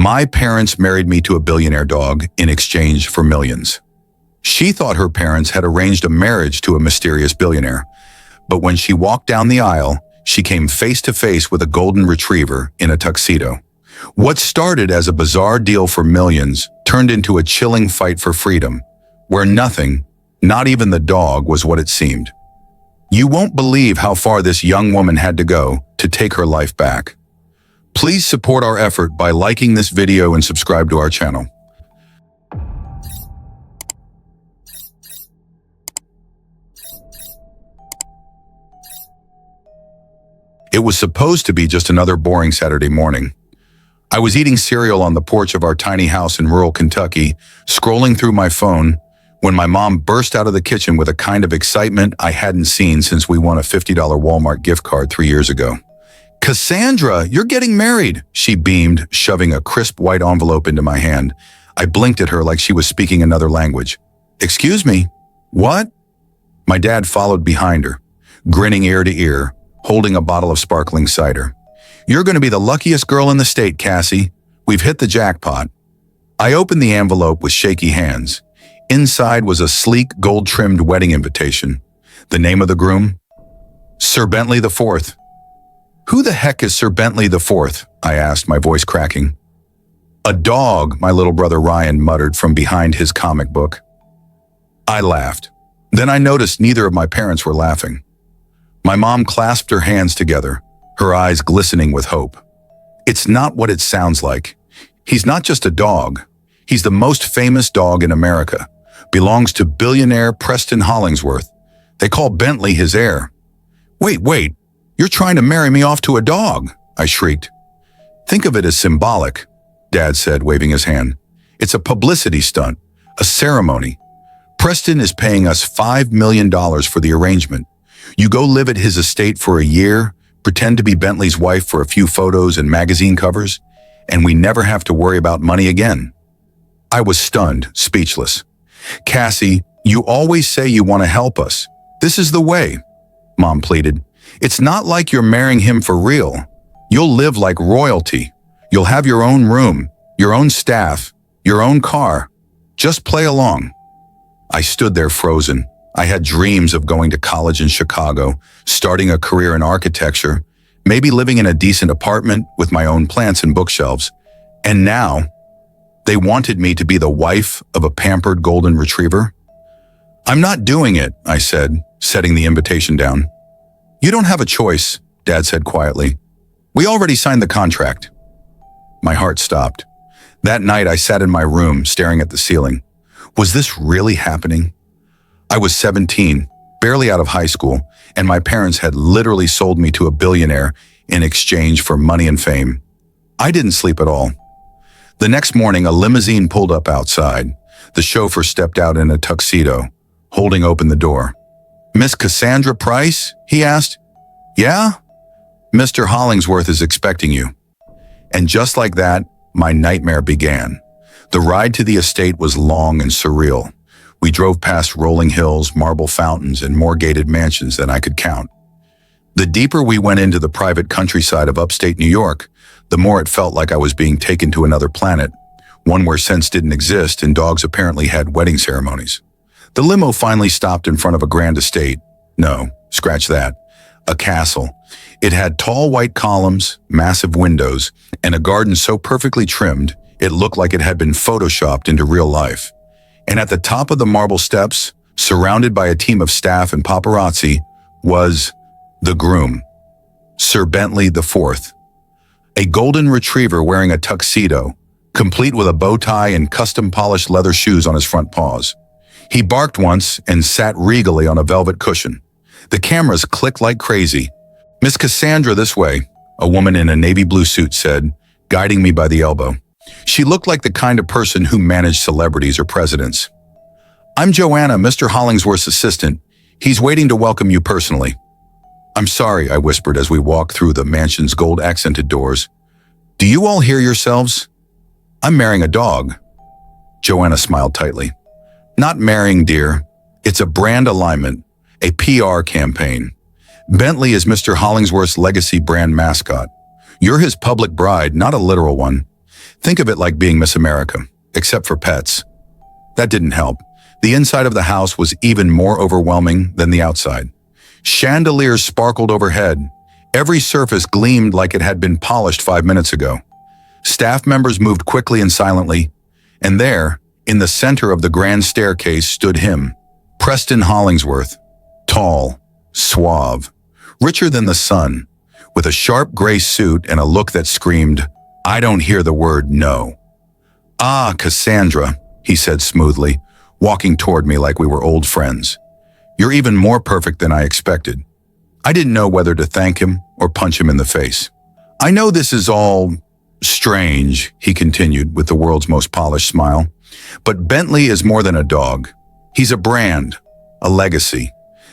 My parents married me to a billionaire dog in exchange for millions. She thought her parents had arranged a marriage to a mysterious billionaire, but when she walked down the aisle, she came face to face with a golden retriever in a tuxedo. What started as a bizarre deal for millions turned into a chilling fight for freedom, where nothing, not even the dog, was what it seemed. You won't believe how far this young woman had to go to take her life back. Please support our effort by liking this video and subscribe to our channel. It was supposed to be just another boring Saturday morning. I was eating cereal on the porch of our tiny house in rural Kentucky, scrolling through my phone, when my mom burst out of the kitchen with a kind of excitement I hadn't seen since we won a $50 Walmart gift card 3 years ago. "Cassandra, you're getting married," she beamed, shoving a crisp white envelope into my hand. I blinked at her like she was speaking another language. "Excuse me, what?" My dad followed behind her, grinning ear to ear, holding a bottle of sparkling cider. "You're going to be the luckiest girl in the state, Cassie. We've hit the jackpot." I opened the envelope with shaky hands. Inside was a sleek, gold-trimmed wedding invitation. The name of the groom? Sir Bentley IV. "Who the heck is Sir Bentley IV?" I asked, my voice cracking. "A dog," my little brother Ryan muttered from behind his comic book. I laughed. Then I noticed neither of my parents were laughing. My mom clasped her hands together, her eyes glistening with hope. "It's not what it sounds like. He's not just a dog. He's the most famous dog in America. Belongs to billionaire Preston Hollingsworth. They call Bentley his heir." Wait, you're trying to marry me off to a dog," I shrieked. "Think of it as symbolic," Dad said, waving his hand. "It's a publicity stunt, a ceremony. Preston is paying us $5 million for the arrangement. You go live at his estate for a year, pretend to be Bentley's wife for a few photos and magazine covers, and we never have to worry about money again." I was stunned, speechless. "Cassie, you always say you want to help us. This is the way," Mom pleaded. "It's not like you're marrying him for real. You'll live like royalty. You'll have your own room, your own staff, your own car. Just play along." I stood there frozen. I had dreams of going to college in Chicago, starting a career in architecture, maybe living in a decent apartment with my own plants and bookshelves. And now, they wanted me to be the wife of a pampered golden retriever? "I'm not doing it," I said, setting the invitation down. "You don't have a choice," Dad said quietly. "We already signed the contract." My heart stopped. That night I sat in my room, staring at the ceiling. Was this really happening? I was 17, barely out of high school, and my parents had literally sold me to a billionaire in exchange for money and fame. I didn't sleep at all. The next morning, a limousine pulled up outside. The chauffeur stepped out in a tuxedo, holding open the door. "Miss Cassandra Price?" he asked. "Yeah?" "Mr. Hollingsworth is expecting you." And just like that, my nightmare began. The ride to the estate was long and surreal. We drove past rolling hills, marble fountains, and more gated mansions than I could count. The deeper we went into the private countryside of upstate New York, the more it felt like I was being taken to another planet, one where sense didn't exist and dogs apparently had wedding ceremonies. The limo finally stopped in front of a grand estate. No, scratch that. A castle. It had tall white columns, massive windows, and a garden so perfectly trimmed, it looked like it had been photoshopped into real life. And at the top of the marble steps, surrounded by a team of staff and paparazzi, was the groom, Sir Bentley IV. A golden retriever wearing a tuxedo, complete with a bow tie and custom-polished leather shoes on his front paws. He barked once and sat regally on a velvet cushion. The cameras clicked like crazy. "Miss Cassandra, this way," a woman in a navy blue suit said, guiding me by the elbow. She looked like the kind of person who managed celebrities or presidents. "I'm Joanna, Mr. Hollingsworth's assistant. He's waiting to welcome you personally." "I'm sorry," I whispered as we walked through the mansion's gold-accented doors. "Do you all hear yourselves? I'm marrying a dog." Joanna smiled tightly. "Not marrying, dear. It's a brand alignment, a PR campaign. Bentley is Mr. Hollingsworth's legacy brand mascot. You're his public bride, not a literal one. Think of it like being Miss America, except for pets. That didn't help. The inside of the house was even more overwhelming than the outside. Chandeliers sparkled overhead. Every surface gleamed like it had been polished 5 minutes ago. Staff members moved quickly and silently, and there, in the center of the grand staircase, stood him, Preston Hollingsworth, tall, suave, richer than the sun, with a sharp gray suit and a look that screamed, "I don't hear the word no." "Ah, Cassandra," he said smoothly, walking toward me like we were old friends. "You're even more perfect than I expected." I didn't know whether to thank him or punch him in the face. "I know this is all strange," he continued with the world's most polished smile, "but Bentley is more than a dog. He's a brand, a legacy.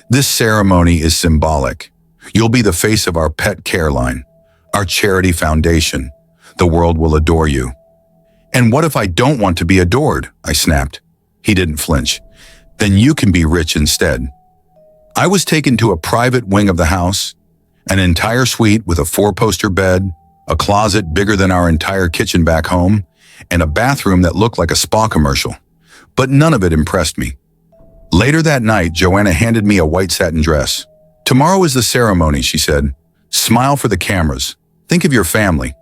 This ceremony is symbolic. You'll be the face of our pet care line, our charity foundation. The world will adore you." "And what if I don't want to be adored?" I snapped. He didn't flinch. "Then you can be rich instead." I was taken to a private wing of the house, an entire suite with a 4-poster bed, a closet bigger than our entire kitchen back home, and a bathroom that looked like a spa commercial. But none of it impressed me. Later that night, Joanna handed me a white satin dress. "Tomorrow is the ceremony," she said. "Smile for the cameras. Think of your family."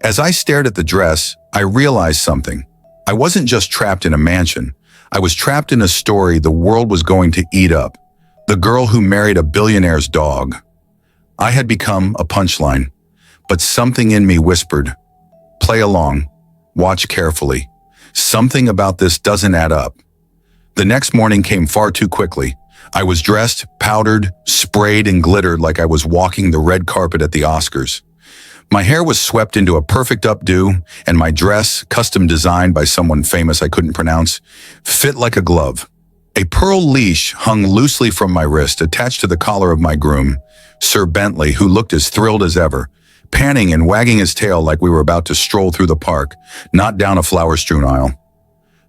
As I stared at the dress, I realized something. I wasn't just trapped in a mansion. I was trapped in a story the world was going to eat up. The girl who married a billionaire's dog. I had become a punchline, but something in me whispered, "Play along. Watch carefully. Something about this doesn't add up." The next morning came far too quickly. I was dressed, powdered, sprayed, and glittered like I was walking the red carpet at the Oscars. My hair was swept into a perfect updo, and my dress, custom designed by someone famous I couldn't pronounce, fit like a glove. A pearl leash hung loosely from my wrist, attached to the collar of my groom, Sir Bentley, who looked as thrilled as ever, panting and wagging his tail like we were about to stroll through the park, not down a flower-strewn aisle.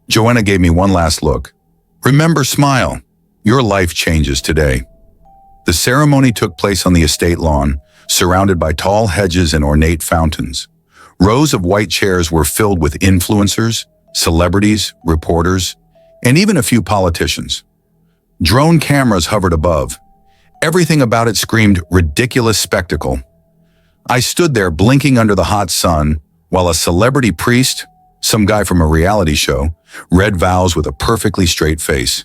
Joanna gave me one last look. "Remember, smile. Your life changes today." The ceremony took place on the estate lawn, surrounded by tall hedges and ornate fountains. Rows of white chairs were filled with influencers, celebrities, reporters, and even a few politicians. Drone cameras hovered above. Everything about it screamed ridiculous spectacle. I stood there blinking under the hot sun while a celebrity priest, some guy from a reality show, read vows with a perfectly straight face.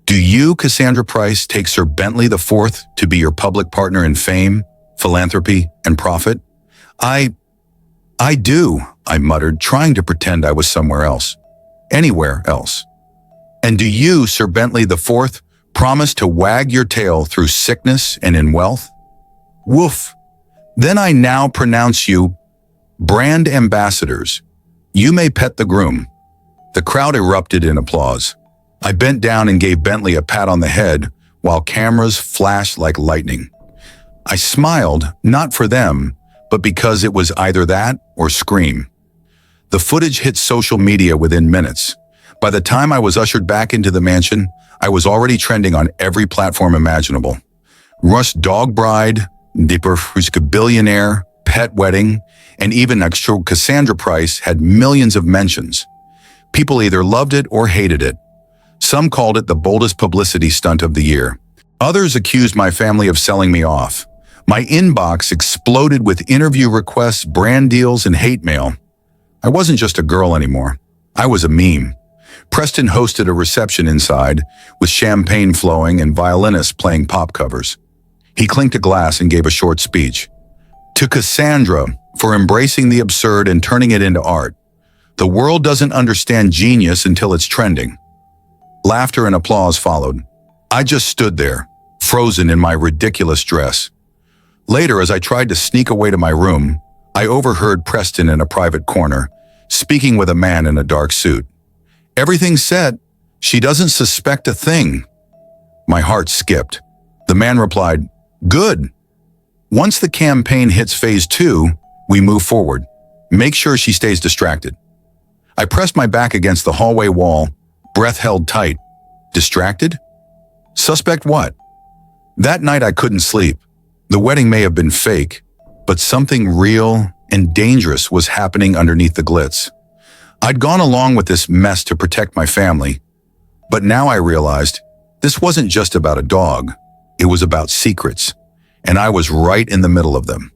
"Do you, Cassandra Price, take Sir Bentley IV to be your public partner in fame, philanthropy, and profit?" I do," I muttered, trying to pretend I was somewhere else. Anywhere else. "And do you, Sir Bentley IV, promise to wag your tail through sickness and in wealth?" Woof. "Then I now pronounce you brand ambassadors. You may pet the groom." The crowd erupted in applause. I bent down and gave Bentley a pat on the head while cameras flashed like lightning. I smiled, not for them, but because it was either that or scream. The footage hit social media within minutes. By the time I was ushered back into the mansion, I was already trending on every platform imaginable. Rush dog bride, dipper billionaire, pet wedding, and even actual Cassandra Price had millions of mentions. People either loved it or hated it. Some called it the boldest publicity stunt of the year. Others accused my family of selling me off. My inbox exploded with interview requests, brand deals, and hate mail. I wasn't just a girl anymore. I was a meme. Preston hosted a reception inside, with champagne flowing and violinists playing pop covers. He clinked a glass and gave a short speech. "To Cassandra, for embracing the absurd and turning it into art. The world doesn't understand genius until it's trending." Laughter and applause followed. I just stood there, frozen in my ridiculous dress. Later, as I tried to sneak away to my room, I overheard Preston in a private corner, speaking with a man in a dark suit. "Everything's set. She doesn't suspect a thing." My heart skipped. The man replied, "Good. Once the campaign hits phase 2, we move forward. Make sure she stays distracted." I pressed my back against the hallway wall, breath held tight. Distracted? Suspect what? That night I couldn't sleep. The wedding may have been fake, but something real, and dangerous was happening underneath the glitz. I'd gone along with this mess to protect my family, but now I realized this wasn't just about a dog. It was about secrets, and I was right in the middle of them.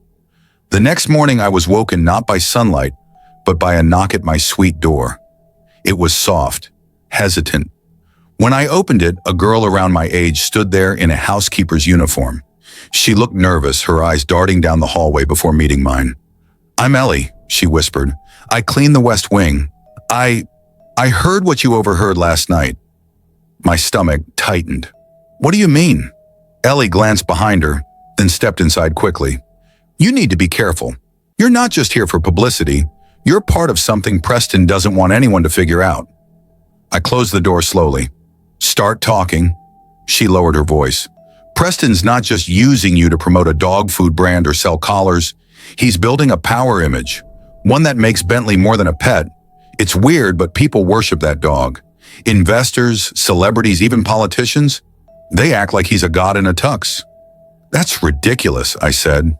The next morning I was woken not by sunlight, but by a knock at my suite door. It was soft, hesitant. When I opened it, a girl around my age stood there in a housekeeper's uniform. She looked nervous, her eyes darting down the hallway before meeting mine. "I'm Ellie," she whispered. "I clean the West Wing. I heard what you overheard last night." My stomach tightened. "What do you mean?" Ellie glanced behind her, then stepped inside quickly. "You need to be careful. You're not just here for publicity. You're part of something Preston doesn't want anyone to figure out." I closed the door slowly. "Start talking." She lowered her voice. "Preston's not just using you to promote a dog food brand or sell collars. He's building a power image, one that makes Bentley more than a pet. It's weird, but people worship that dog. Investors, celebrities, even politicians, they act like he's a god in a tux." "That's ridiculous," I said,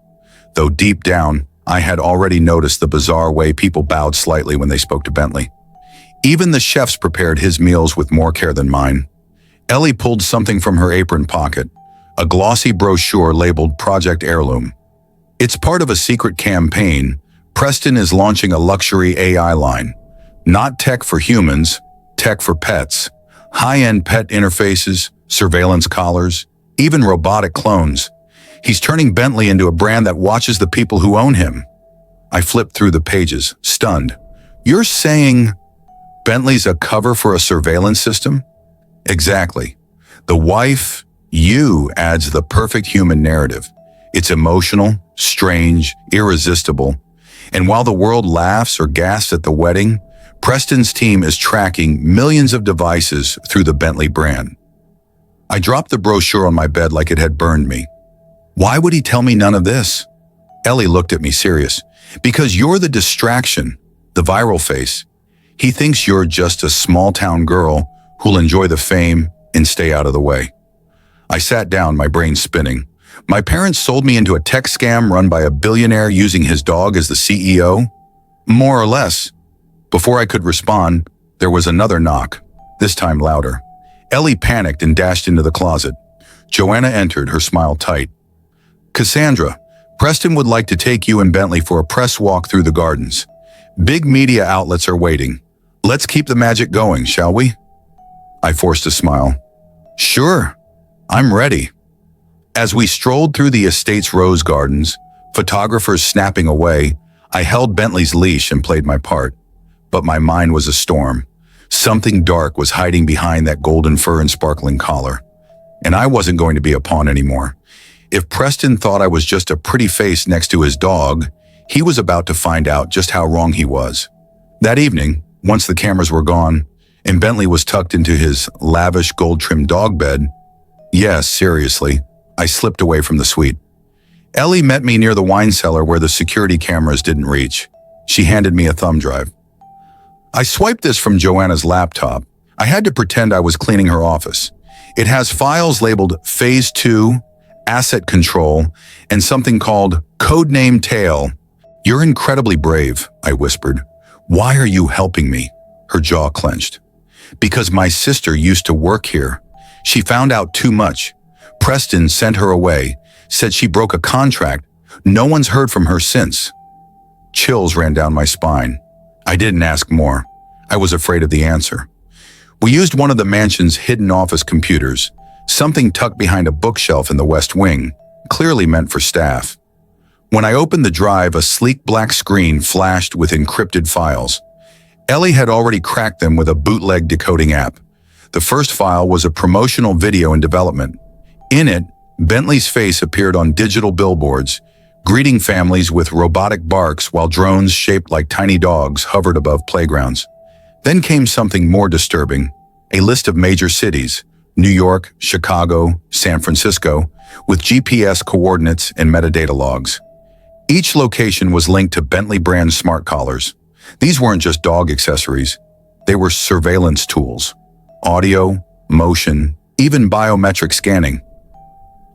though deep down, I had already noticed the bizarre way people bowed slightly when they spoke to Bentley. Even the chefs prepared his meals with more care than mine. Ellie pulled something from her apron pocket, a glossy brochure labeled Project Heirloom. "It's part of a secret campaign. Preston is launching a luxury AI line. Not tech for humans, tech for pets. High-end pet interfaces, surveillance collars, even robotic clones. He's turning Bentley into a brand that watches the people who own him." I flipped through the pages, stunned. "You're saying Bentley's a cover for a surveillance system?" "Exactly. The wife, you, adds the perfect human narrative. It's emotional, strange, irresistible. And while the world laughs or gasps at the wedding, Preston's team is tracking millions of devices through the Bentley brand." I dropped the brochure on my bed like it had burned me. "Why would he tell me none of this?" Ellie looked at me serious. "Because you're the distraction, the viral face. He thinks you're just a small-town girl who'll enjoy the fame and stay out of the way." I sat down, my brain spinning. My parents sold me into a tech scam run by a billionaire using his dog as the CEO? More or less. Before I could respond, there was another knock, this time louder. Ellie panicked and dashed into the closet. Joanna entered, her smile tight. "Cassandra, Preston would like to take you and Bentley for a press walk through the gardens. Big media outlets are waiting. Let's keep the magic going, shall we?" I forced a smile. "Sure, I'm ready." As we strolled through the estate's rose gardens, photographers snapping away, I held Bentley's leash and played my part. But my mind was a storm. Something dark was hiding behind that golden fur and sparkling collar. And I wasn't going to be a pawn anymore. If Preston thought I was just a pretty face next to his dog, he was about to find out just how wrong he was. That evening, once the cameras were gone, and Bentley was tucked into his lavish gold-trimmed dog bed, yes, seriously, I slipped away from the suite. Ellie met me near the wine cellar where the security cameras didn't reach. She handed me a thumb drive. I swiped this from Joanna's laptop. I had to pretend I was cleaning her office. It has files labeled Phase 2, Asset Control, and something called Codename Tail. "You're incredibly brave," I whispered. "Why are you helping me?" Her jaw clenched. "Because my sister used to work here. She found out too much. Preston sent her away, said she broke a contract. No one's heard from her since." Chills ran down my spine. I didn't ask more. I was afraid of the answer. We used one of the mansion's hidden office computers, something tucked behind a bookshelf in the West Wing, clearly meant for staff. When I opened the drive, a sleek black screen flashed with encrypted files. Ellie had already cracked them with a bootleg decoding app. The first file was a promotional video in development. In it, Bentley's face appeared on digital billboards, greeting families with robotic barks while drones shaped like tiny dogs hovered above playgrounds. Then came something more disturbing, a list of major cities, New York, Chicago, San Francisco, with GPS coordinates and metadata logs. Each location was linked to Bentley brand smart collars. These weren't just dog accessories. They were surveillance tools. Audio, motion, even biometric scanning.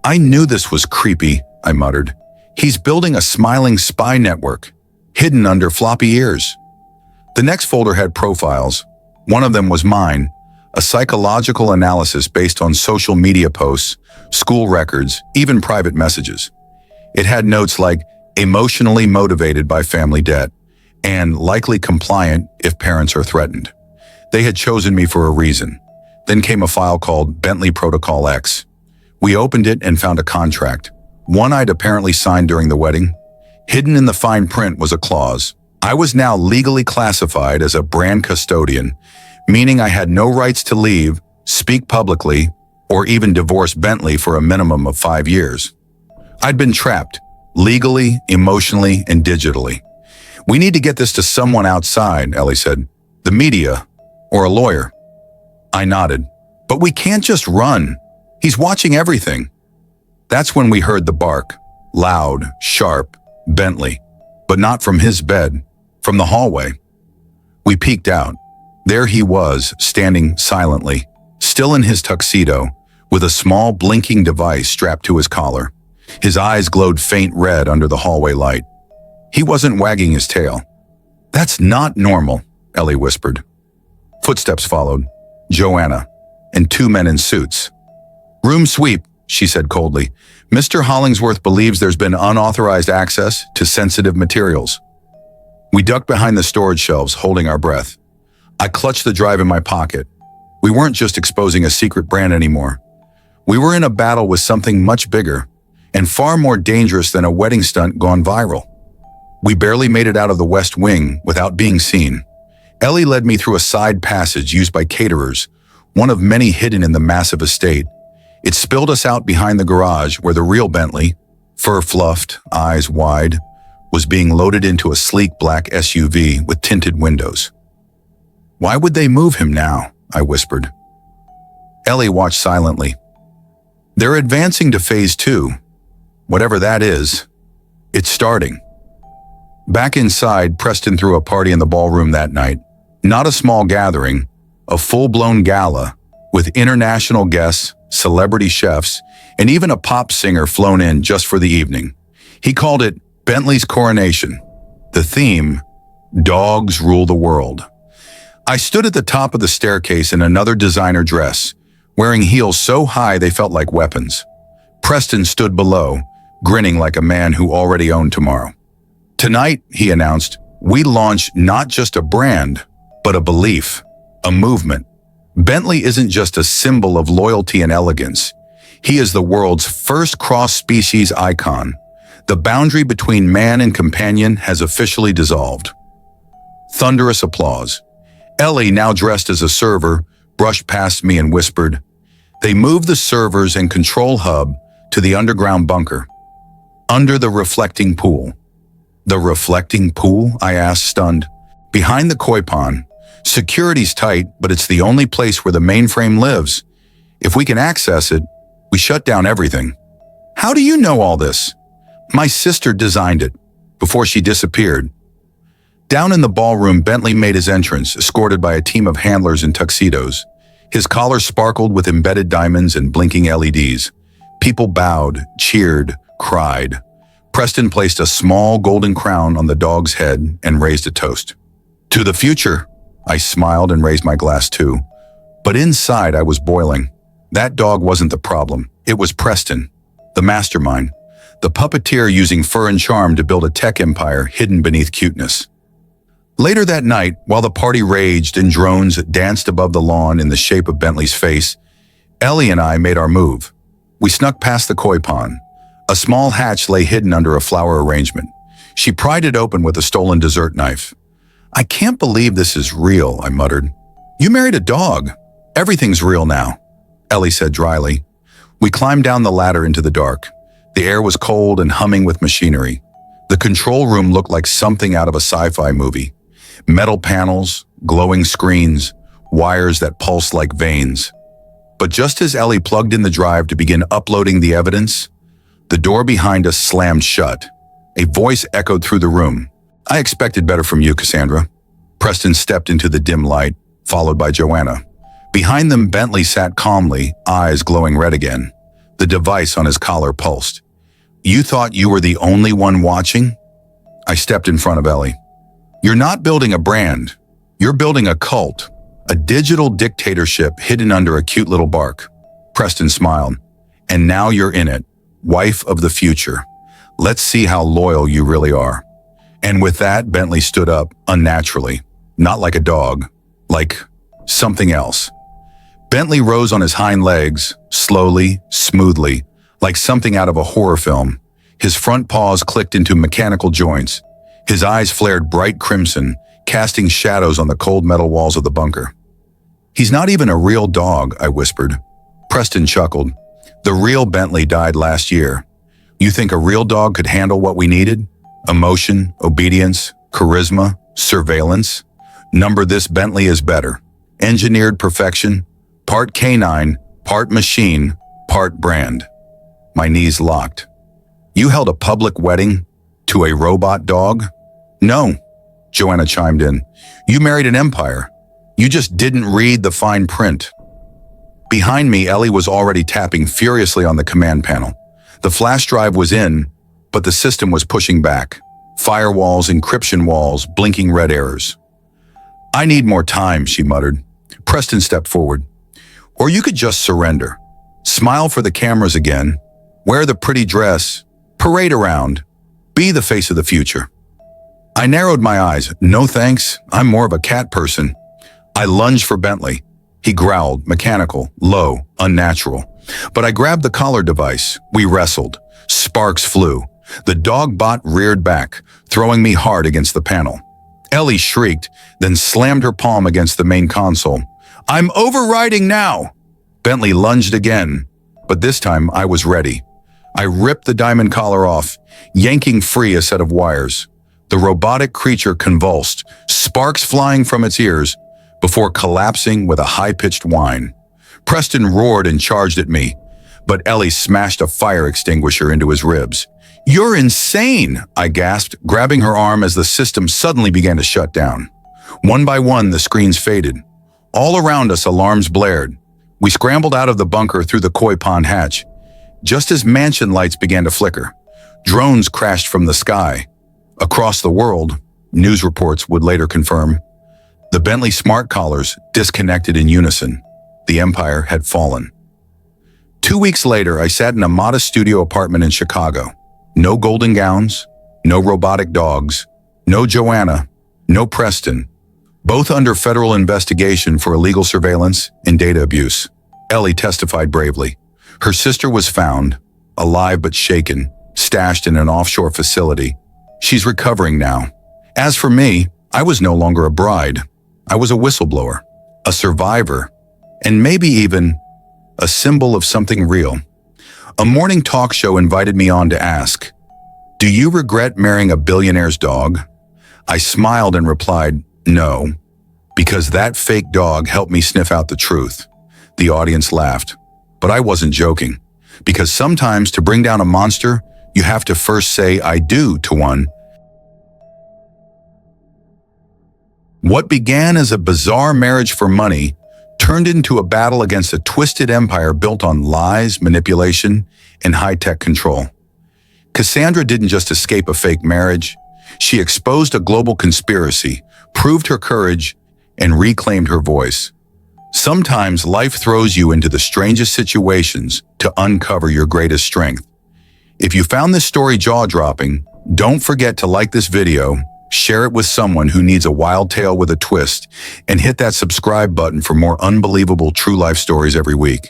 "I knew this was creepy," I muttered. "He's building a smiling spy network." hidden under floppy ears. The next folder had profiles. One of them was mine, a psychological analysis based on social media posts, school records, even private messages. It had notes like emotionally motivated by family debt and likely compliant if parents are threatened. They had chosen me for a reason. Then came a file called Bentley Protocol X. We opened it and found a contract, one I'd apparently signed during the wedding. Hidden in the fine print was a clause. I was now legally classified as a brand custodian, meaning I had no rights to leave, speak publicly, or even divorce Bentley for a minimum of 5 years. I'd been trapped, legally, emotionally, and digitally. We need to get this to someone outside, Ellie said. The media, or a lawyer. I nodded. But we can't just run. He's watching everything. That's when we heard the bark. Loud, sharp, Bentley. But not from his bed, from the hallway. We peeked out. There he was, standing silently, still in his tuxedo, with a small blinking device strapped to his collar. His eyes glowed faint red under the hallway light. He wasn't wagging his tail. That's not normal, Ellie whispered. Footsteps followed. Joanna, and 2 men in suits. Room sweep, she said coldly. Mr. Hollingsworth believes there's been unauthorized access to sensitive materials. We ducked behind the storage shelves, holding our breath. I clutched the drive in my pocket. We weren't just exposing a secret brand anymore. We were in a battle with something much bigger and far more dangerous than a wedding stunt gone viral. We barely made it out of the West Wing without being seen. Ellie led me through a side passage used by caterers, one of many hidden in the massive estate. It spilled us out behind the garage where the real Bentley, fur-fluffed, eyes wide, was being loaded into a sleek black SUV with tinted windows. Why would they move him now? I whispered. Ellie watched silently. They're advancing to phase 2. Whatever that is, it's starting. Back inside, Preston threw a party in the ballroom that night. Not a small gathering, a full-blown gala with international guests, celebrity chefs, and even a pop singer flown in just for the evening. He called it Bentley's Coronation. The theme, Dogs Rule the World. I stood at the top of the staircase in another designer dress, wearing heels so high they felt like weapons. Preston stood below, grinning like a man who already owned tomorrow. Tonight, he announced, we launch not just a brand, but a belief, a movement. Bentley isn't just a symbol of loyalty and elegance. He is the world's first cross-species icon. The boundary between man and companion has officially dissolved. Thunderous applause. Ellie, now dressed as a server, brushed past me and whispered, they moved the servers and control hub to the underground bunker, under the reflecting pool. The reflecting pool? I asked, stunned. Behind the koi pond. Security's tight, but it's the only place where the mainframe lives. If we can access it, we shut down everything. How do you know all this? My sister designed it, before she disappeared. Down in the ballroom, Bentley made his entrance, escorted by a team of handlers in tuxedos. His collar sparkled with embedded diamonds and blinking LEDs. People bowed, cheered, cried. Preston placed a small golden crown on the dog's head and raised a toast. To the future, I smiled and raised my glass too. But inside I was boiling. That dog wasn't the problem. It was Preston, the mastermind, the puppeteer using fur and charm to build a tech empire hidden beneath cuteness. Later that night, while the party raged and drones danced above the lawn in the shape of Bentley's face, Ellie and I made our move. We snuck past the koi pond. A small hatch lay hidden under a flower arrangement. She pried it open with a stolen dessert knife. I can't believe this is real, I muttered. You married a dog. Everything's real now, Ellie said dryly. We climbed down the ladder into the dark. The air was cold and humming with machinery. The control room looked like something out of a sci-fi movie. Metal panels, glowing screens, wires that pulsed like veins. But just as Ellie plugged in the drive to begin uploading the evidence, the door behind us slammed shut. A voice echoed through the room. I expected better from you, Cassandra. Preston stepped into the dim light, followed by Joanna. Behind them, Bentley sat calmly, eyes glowing red again. The device on his collar pulsed. You thought you were the only one watching? I stepped in front of Ellie. You're not building a brand. You're building a cult, a digital dictatorship hidden under a cute little bark. Preston smiled. And now you're in it, wife of the future. Let's see how loyal you really are. And with that, Bentley stood up unnaturally, not like a dog, like something else. Bentley rose on his hind legs, slowly, smoothly, like something out of a horror film. His front paws clicked into mechanical joints. His eyes flared bright crimson, casting shadows on the cold metal walls of the bunker. He's not even a real dog, I whispered. Preston chuckled. The real Bentley died last year. You think a real dog could handle what we needed? Emotion, obedience, charisma, surveillance? Number this Bentley is better. Engineered perfection, part canine, part machine, part brand. My knees locked. You held a public wedding to a robot dog? No, Joanna chimed in. You married an empire. You just didn't read the fine print. Behind me, Ellie was already tapping furiously on the command panel. The flash drive was in, but the system was pushing back. Firewalls, encryption walls, blinking red errors. I need more time, she muttered. Preston stepped forward. Or you could just surrender. Smile for the cameras again. Wear the pretty dress. Parade around. Be the face of the future. I narrowed my eyes. No thanks, I'm more of a cat person. I lunged for Bentley. He growled, mechanical, low, unnatural. But I grabbed the collar device. We wrestled. Sparks flew. The dog bot reared back, throwing me hard against the panel. Ellie shrieked, then slammed her palm against the main console. I'm overriding now! Bentley lunged again, but this time I was ready. I ripped the diamond collar off, yanking free a set of wires. The robotic creature convulsed, sparks flying from its ears, before collapsing with a high-pitched whine. Preston roared and charged at me, but Ellie smashed a fire extinguisher into his ribs. You're insane, I gasped, grabbing her arm as the system suddenly began to shut down. One by one, the screens faded. All around us, alarms blared. We scrambled out of the bunker through the koi pond hatch. Just as mansion lights began to flicker, drones crashed from the sky. Across the world, news reports would later confirm, the Bentley smart collars disconnected in unison. The empire had fallen. 2 weeks later, I sat in a modest studio apartment in Chicago. No golden gowns, no robotic dogs, no Joanna, no Preston, both under federal investigation for illegal surveillance and data abuse. Ellie testified bravely. Her sister was found, alive but shaken, stashed in an offshore facility. She's recovering now. As for me, I was no longer a bride. I was a whistleblower, a survivor, and maybe even a symbol of something real. A morning talk show invited me on to ask, do you regret marrying a billionaire's dog? I smiled and replied, no, because that fake dog helped me sniff out the truth. The audience laughed, but I wasn't joking, because sometimes to bring down a monster, you have to first say I do to one. What began as a bizarre marriage for money turned into a battle against a twisted empire built on lies, manipulation, and high-tech control. Cassandra didn't just escape a fake marriage. She exposed a global conspiracy, proved her courage, and reclaimed her voice. Sometimes life throws you into the strangest situations to uncover your greatest strength. If you found this story jaw-dropping, don't forget to like this video, share it with someone who needs a wild tale with a twist, and hit that subscribe button for more unbelievable true life stories every week.